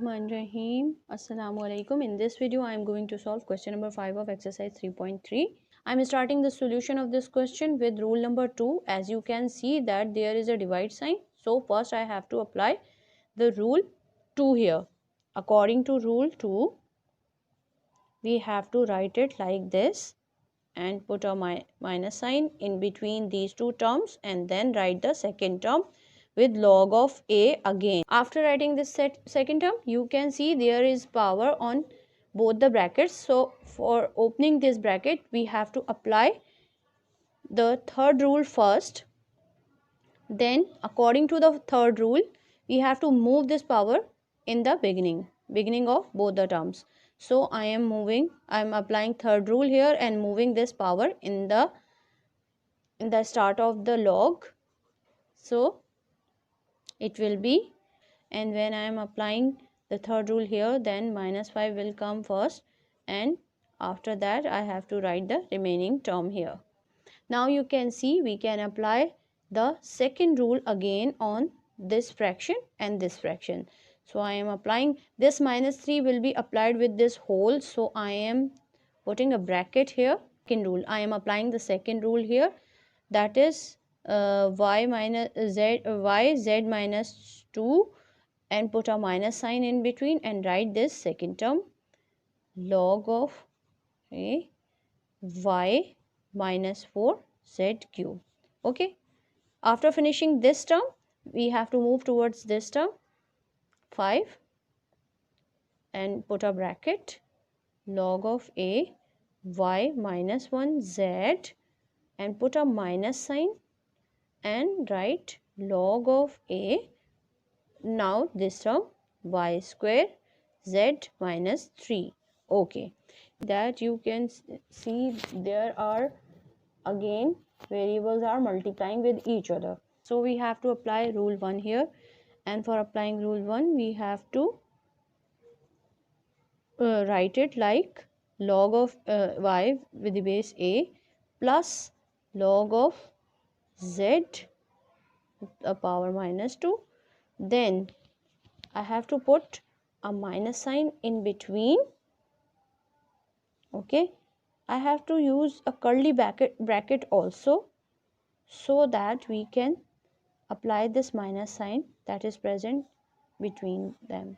Bismillahirrahmanirrahim. Assalamu alaikum. In this video I am going to solve question number 5 of exercise 3.3. I am starting the solution of this question with rule number 2. As you can see that there is a divide sign. So first I have to apply the rule 2 here. According to rule 2, we have to write it like this and put a minus sign in between these two terms and then write the second term with log of a again. After writing this second term, you can see there is power on both the brackets. So for opening this bracket, we have to apply the third rule first. Then according to the third rule, we have to move this power in the beginning of both the terms. So I am applying third rule here and moving this power in the start of the log. So it will be, and when I am applying the third rule here, then minus 5 will come first, and after that I have to write the remaining term here. Now you can see we can apply the second rule again on this fraction and this fraction. So I am applying this minus 3 will be applied with this whole. So I am putting a bracket here. Second rule, I am applying the second rule here, that is y z minus 2, and put a minus sign in between and write this second term log of a y minus 4 z cube. Okay, after finishing this term, we have to move towards this term 5 and put a bracket log of a y minus 1 z and put a minus sign and write log of a, now this term y square z minus 3. Okay, that you can see there are again variables are multiplying with each other. So we have to apply rule 1 here, and for applying rule 1 we have to write it like log of y with the base a plus log of z the power minus 2. Then I have to put a minus sign in between. Okay, I have to use a curly bracket also, so that we can apply this minus sign that is present between them.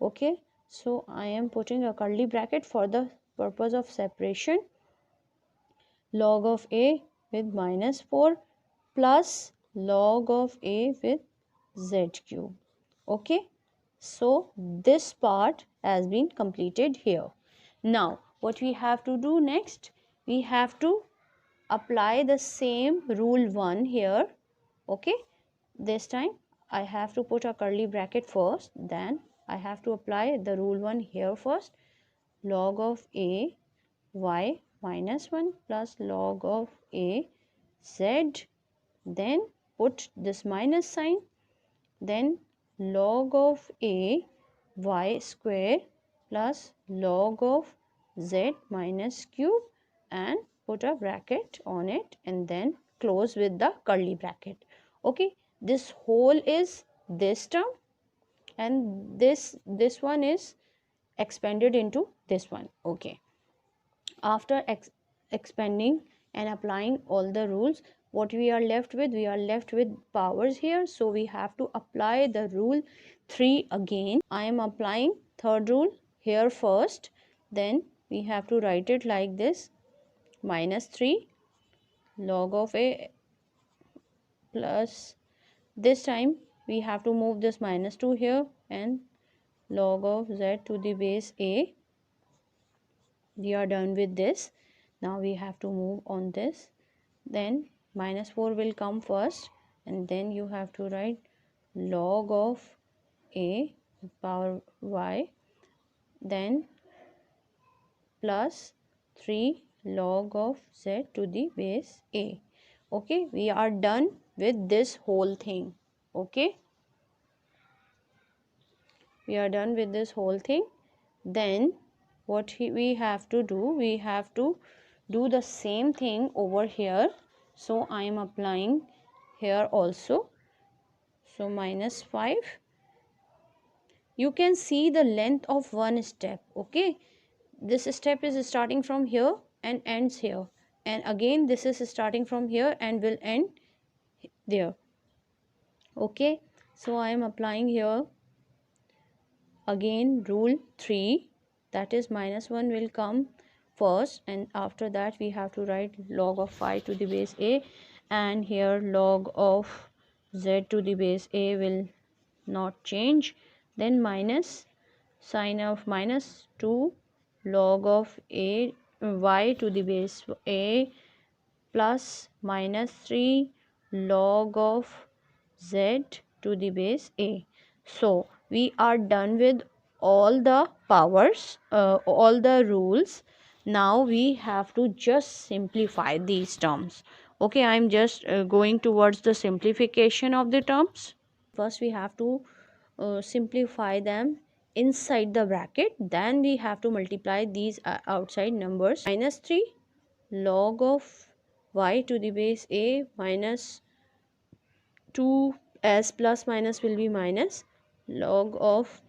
Okay, so I am putting a curly bracket for the purpose of separation. Log of a with minus 4 plus log of a with z cube. Okay, so this part has been completed here. Now what we have to do next, we have to apply the same rule 1 here. Okay, this time I have to put a curly bracket first, then I have to apply the rule 1 here first. Log of a y minus 1 plus log of a z, then put this minus sign, then log of a y square plus log of z minus cube, and put a bracket on it and then close with the curly bracket. Okay, this whole is this term and this one is expanded into this one. Okay, after expanding and applying all the rules, what we are left with, we are left with powers here. So we have to apply the rule 3 again. I am applying third rule here first, then we have to write it like this: minus 3 log of a plus, this time we have to move this minus 2 here, and log of z to the base a. We are done with this. Now we have to move on this, then minus 4 will come first, and then you have to write log of a power y, then plus 3 log of z to the base a. Okay, we are done with this whole thing. Okay, we are done with this whole thing. Then what we have to do, we have to do the same thing over here. So I am applying here also. So minus 5 you can see the length of one step. Okay, this step is starting from here and ends here, and again this is starting from here and will end there. Okay, so I am applying here again rule 3, that is -1 will come first, and after that we have to write log of phi to the base a, and here log of z to the base a will not change, then minus sine of -2 log of a y to the base a plus -3 log of z to the base a. So we are done with all the powers, all the rules. Now we have to just simplify these terms. Okay, I'm just going towards the simplification of the terms. First we have to simplify them inside the bracket, then we have to multiply these outside numbers. -3 log of y to the base a minus 2, as plus minus will be minus, log of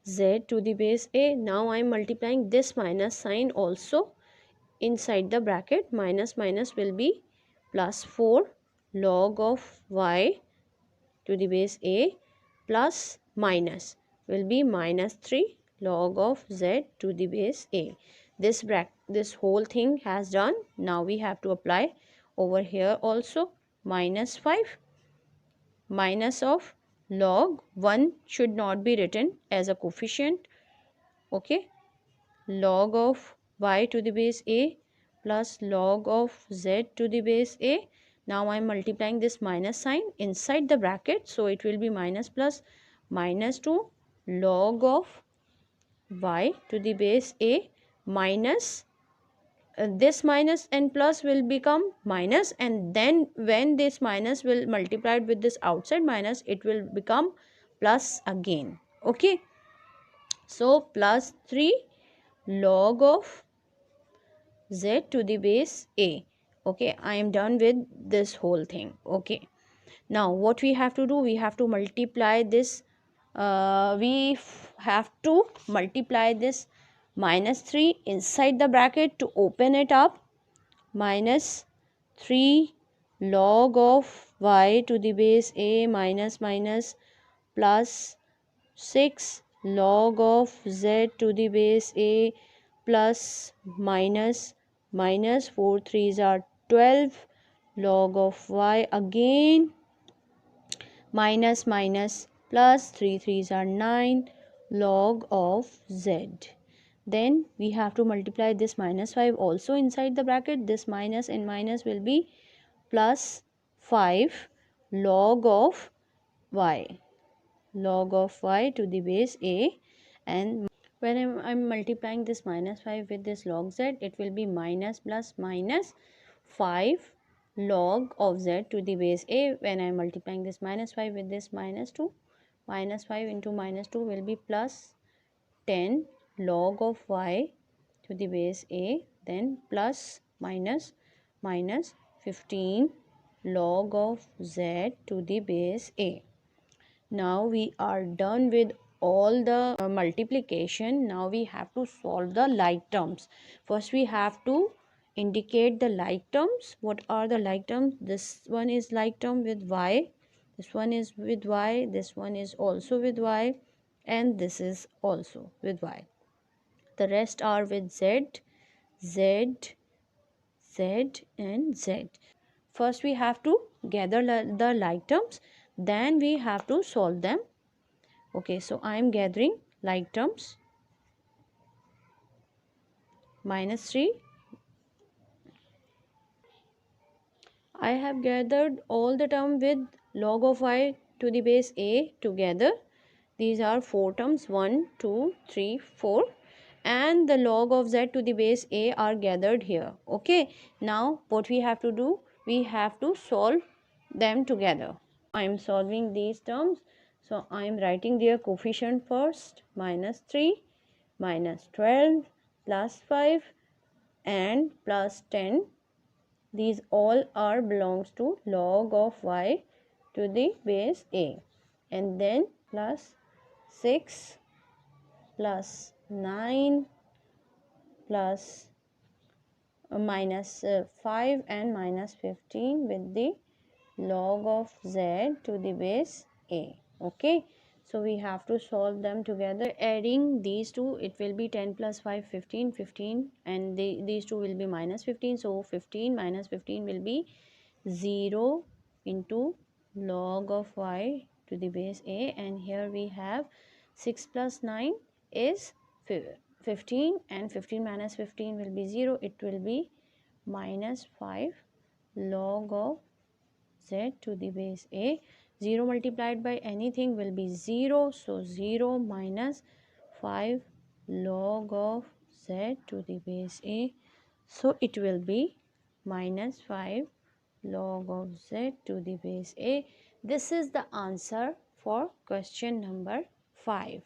z to the base a. Now I am multiplying this minus sign also inside the bracket, minus minus will be plus 4 log of y to the base a plus minus will be -3 log of z to the base a. This whole thing has done. Now we have to apply over here also. -5 minus of log 1 should not be written as a coefficient. Okay, log of y to the base a plus log of z to the base a. Now I am multiplying this minus sign inside the bracket, so it will be minus plus -2 log of y to the base a minus this minus and plus will become minus, and then when this minus will multiplied with this outside minus, it will become plus again. Okay, so plus 3 log of z to the base a. Okay, I am done with this whole thing. Okay, now what we have to do, we have to multiply this have to multiply this -3 inside the bracket to open it up. -3 log of y to the base a minus minus plus 6 log of z to the base a plus minus minus 4 3s are 12 log of y again minus minus plus 3 3s are 9 log of z. Then we have to multiply this -5 also inside the bracket. This minus and minus will be plus 5 log of y, log of y to the base a. And when I'm multiplying this -5 with this log z, it will be minus plus minus 5 log of z to the base a. When I'm multiplying this -5 with this -2, -5 into -2 will be plus 10 log of y to the base a, then plus minus minus 15 log of z to the base a. Now we are done with all the multiplication. Now we have to solve the like terms. First we have to indicate the like terms. What are the like terms? This one is like term with y, this one is with y, this one is also with y, and this is also with y. The rest are with z, z, z and z. First we have to gather the like terms, then we have to solve them. Okay, so I am gathering like terms. -3, I have gathered all the term with log of y to the base a together. These are 4 terms, 1 2 3 4, and the log of z to the base a are gathered here. Okay, now what we have to do, we have to solve them together. I am solving these terms, so I am writing their coefficient first. -3 minus 12 plus 5 and plus 10, these all are belongs to log of y to the base a, and then plus 6 plus 9 plus minus 5 and minus 15 with the log of z to the base a. Okay, so we have to solve them together. Adding these two, it will be 10 plus 5 15, 15, and these two will be minus 15. So 15 minus 15 will be 0 into log of y to the base a, and here we have 6 plus 9 is 15, and 15 minus 15 will be 0. It will be minus 5 log of z to the base a. 0 multiplied by anything will be 0, so 0 minus 5 log of z to the base a, so it will be minus 5 log of z to the base a. This is the answer for question number 5.